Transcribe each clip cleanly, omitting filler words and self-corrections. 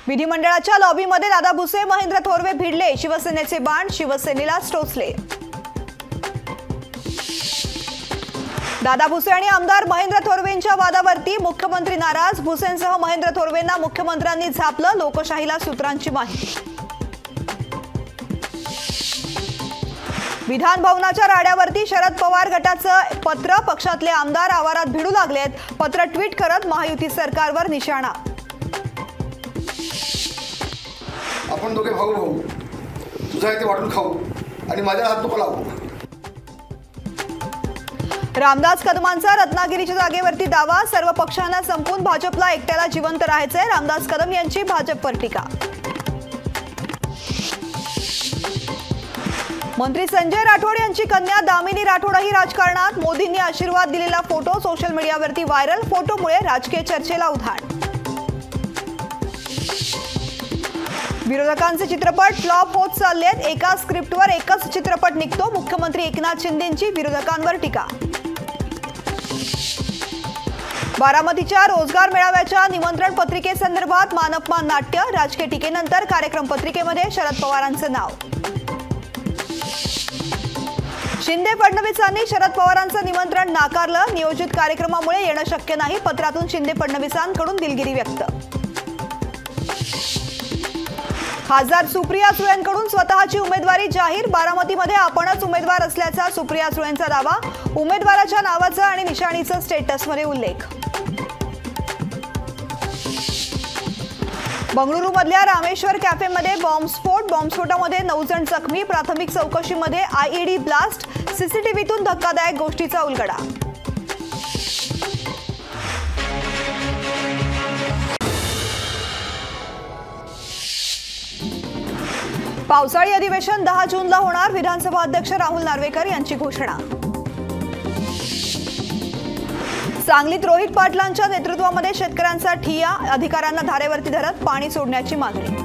विधिमंडळाच्या लॉबीमध्ये दादा भुसे, महेंद्र थोरवे भिडले, शिवसेनेचे बाण शिवसेनेलाच टोचले। दादा भुसे आणि आमदार महेंद्र थोरवेंच्या वादावरती मुख्यमंत्री नाराज, भुसेंसह महेंद्र थोरवेंना मुख्यमंत्र्यांनी झापलं, लोकशाहीला सूत्रांची माहिती। विधान भवनाच्या राड्यावरती शरद पवार गटाचं पत्र, पक्षातले आमदार आवारात भिडू लागलेत, पत्र ट्विट करत महायुती सरकारवर निशाणा। आपण दोघे भाऊ भाऊ, तुझा इथे वाटून खाऊ आणि माझ्या हात तुका लावू। रामदास कदमांचा रत्नागिरीच्या जागेवरती दावा, सर्व पक्षांना संपून भाजपला एकट्याला जिवंत राहायचंय, रामदास कदम यांची भाजपवर टीका। मंत्री संजय राठोड यांची कन्या दामिनी राठोडही राजकारणात, मोदींनी आशीर्वाद दिलेला फोटो सोशल मीडियावरती व्हायरल, फोटोमुळे राजकीय चर्चेला उधाण। विरोधकांचे चित्रपट फ्लॉप होत चाललेत, एका स्क्रिप्टवर एकच चित्रपट निघतो, मुख्यमंत्री एकनाथ शिंदेंची विरोधकांवर टीका। बारामतीच्या रोजगार मेळाव्याच्या निमंत्रण पत्रिकेसंदर्भात मानपमान नाट्य, राजकीय टीकेनंतर कार्यक्रम पत्रिकेमध्ये शरद पवारांचं नाव। शिंदे फडणवीसांनी शरद पवारांचं निमंत्रण नाकारलं, नियोजित कार्यक्रमामुळे येणं शक्य नाही, पत्रातून शिंदे फडणवीसांकडून दिलगिरी व्यक्त। खासदार सुप्रिया सुळेंकडून स्वतःची उमेदवारी जाहीर, बारामतीमध्ये आपणच उमेदवार असल्याचा सुप्रिया सुळेंचा दावा, उमेदवाराच्या नावाचा आणि निशाणीचा स्टेटसमध्ये उल्लेख। बंगळुरूमधल्या रामेश्वर कॅफेमध्ये बॉम्बस्फोट, बॉम्बस्फोटामध्ये 9 जण जखमी, प्राथमिक चौकशीमध्ये आयईडी ब्लास्ट, सीसीटीव्हीतून धक्कादायक गोष्टीचा उलगडा। पावसाळी अधिवेशन 10 जूनला होणार, विधानसभा अध्यक्ष राहुल नार्वेकर यांची घोषणा। सांगलीत रोहित पाटलांच्या नेतृत्वामध्ये शेतकऱ्यांचा ठिय्या, अधिकाऱ्यांना धारेवरती धरत पाणी सोडण्याची मागणी।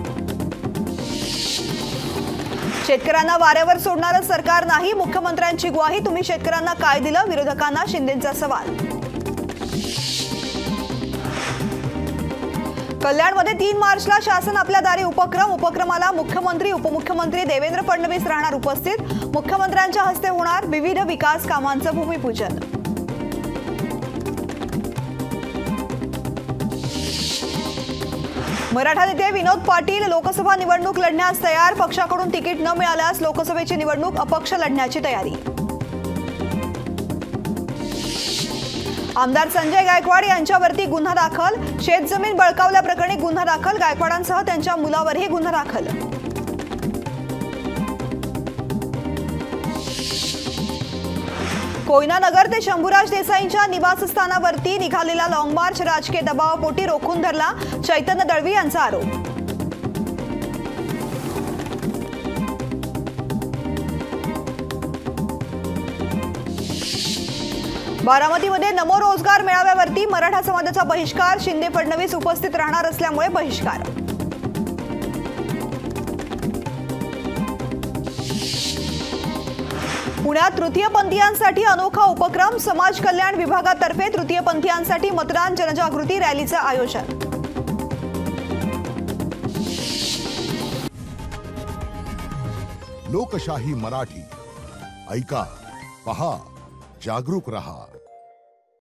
शेतकऱ्यांना वाऱ्यावर सोडणारं सरकार नाही, मुख्यमंत्र्यांची ग्वाही, तुम्ही शेतकऱ्यांना काय दिलं, विरोधकांना शिंदेंचा सवाल। कल्याणमध्ये 3 मार्चला शासन आपल्या दारी उपक्रम, उपक्रमाला मुख्यमंत्री उपमुख्यमंत्री देवेंद्र फडणवीस राहणार उपस्थित, मुख्यमंत्र्यांच्या हस्ते होणार विविध विकास कामांचं भूमिपूजन। मराठा नेते विनोद पाटील लोकसभा निवडणूक लढण्यास तयार, पक्षाकडून तिकीट न मिळाल्यास लोकसभेची निवडणूक अपक्ष लढण्याची तयारी। आमदार संजय गायकवाड यांच्यावरती गुन्हा दाखल, शेतजमीन बळकावल्याप्रकरणी गुन्हा दाखल, गायकवाडांसह त्यांच्या मुलावरही गुन्हा दाखल। कोयना नगर ते शंभूराज देसाईंच्या निवासस्थानावरती निघालेला लॉंग मार्च राजकीय दबावापोटी रोखून धरला, चैतन्य दळवी यांचा आरोप। बारामतीमध्ये नमो रोजगार मेळाव्यावरती मराठा समाजाचा बहिष्कार, शिंदे फडणवीस उपस्थित राहणार असल्यामुळे बहिष्कार। पुण्यात तृतीयपंथीयांसाठी अनोखा उपक्रम, समाज कल्याण विभागातर्फे तृतीयपंथीयांसाठी मतदान जनजागृती रॅलीचं आयोजन। लोकशाही मराठी, ऐका, पहा, जागरूक रहा।